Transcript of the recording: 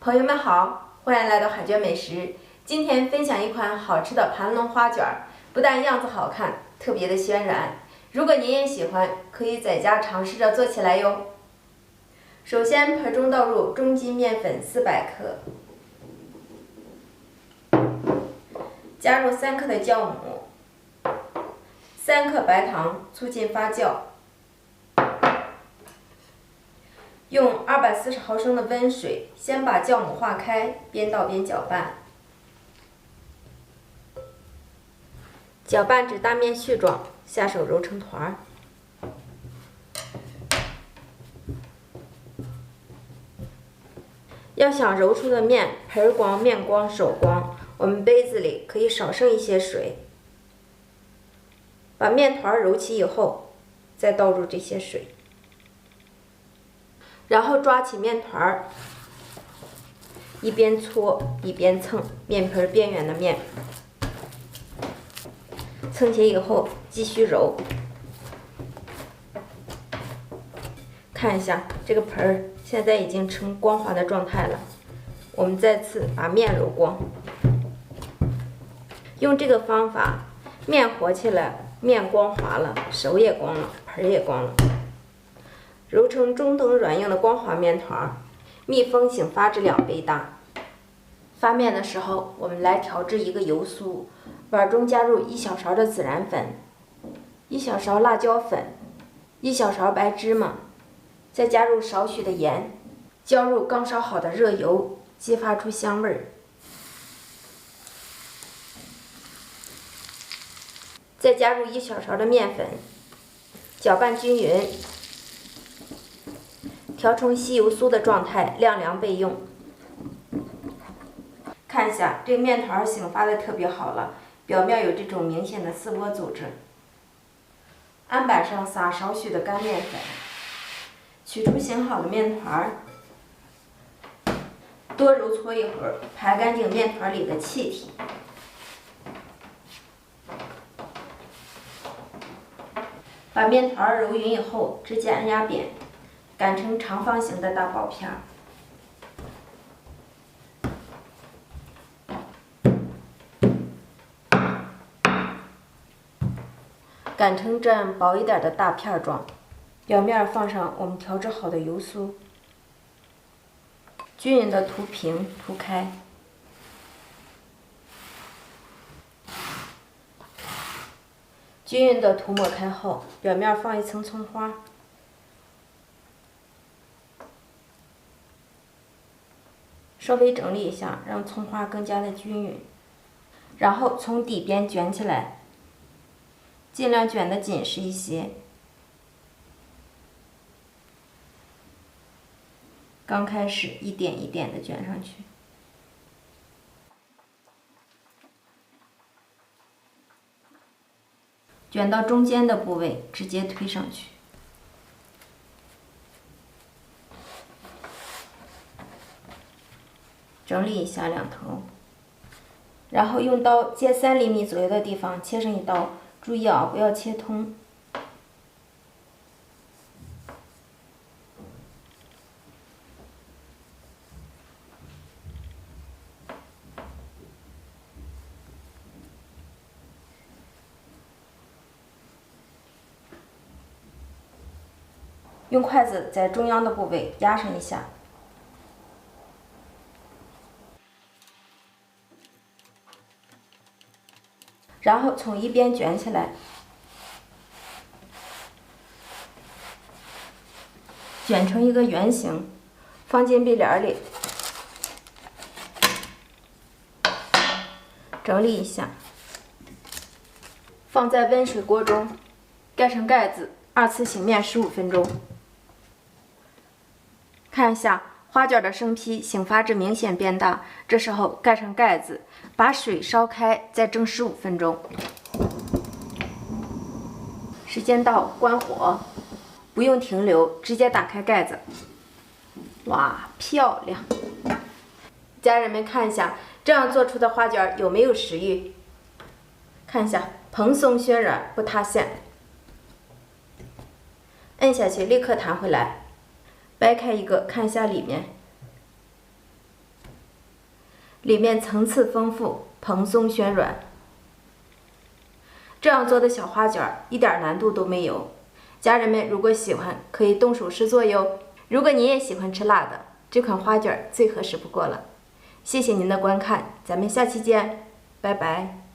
朋友们好，欢迎来到海卷美食。今天分享一款好吃的盘龙花卷儿，不但样子好看，特别的鲜软。如果您也喜欢，可以在家尝试着做起来哟。首先，盆中倒入中筋面粉400克，加入3克的酵母，3克白糖，促进发酵。用240毫升的温水，先把酵母化开，边倒边搅拌。搅拌至大面絮状，下手揉成团儿。要想揉出的面盆光、面光、手光，我们杯子里可以少剩一些水。把面团揉起以后，再倒入这些水。然后抓起面团儿，一边搓一边蹭面盆边缘的面，蹭起以后继续揉。看一下这个盆儿现在已经呈光滑的状态了，我们再次把面揉光。用这个方法，面和起来，面光滑了，手也光了，盆也光了。揉成中等软硬的光滑面团，密封醒发至2倍大。发面的时候，我们来调制一个油酥，碗中加入1小勺的孜然粉，1小勺辣椒粉，1小勺白芝麻，再加入少许的盐，浇入刚烧好的热油，激发出香味儿。再加入1小勺的面粉，搅拌均匀。调成稀油酥的状态，晾凉备用。看一下这个面团醒发的特别好了，表面有这种明显的丝窝组织。案板上撒少许的干面粉，取出醒好的面团，多揉搓一会儿，排干净面团里的气体。把面团揉匀以后，直接按压扁。擀成长方形的大薄片儿，擀成这样薄一点的大片状，表面放上我们调制好的油酥，均匀的涂平涂开，均匀的涂抹开后，表面放一层葱花。稍微整理一下，让葱花更加的均匀，然后从底边卷起来，尽量卷得紧实一些。刚开始一点一点的卷上去，卷到中间的部位直接推上去。整理一下两头，然后用刀接3厘米左右的地方切上一刀，注意啊，不要切通。用筷子在中央的部位压上一下。然后从一边卷起来，卷成一个圆形，放进壁帘里，整理一下，放在温水锅中，盖上盖子，2次醒面15分钟。看一下花卷的生坯醒发至明显变大，这时候盖上盖子，把水烧开，再蒸15分钟。时间到，关火，不用停留，直接打开盖子。哇，漂亮！家人们看一下，这样做出的花卷有没有食欲？看一下，蓬松暄软，不塌陷。摁下去立刻弹回来。掰开一个，看一下里面，里面层次丰富，蓬松暄软。这样做的小花卷一点难度都没有，家人们如果喜欢，可以动手试做哟。如果你也喜欢吃辣的，这款花卷最合适不过了。谢谢您的观看，咱们下期见，拜拜。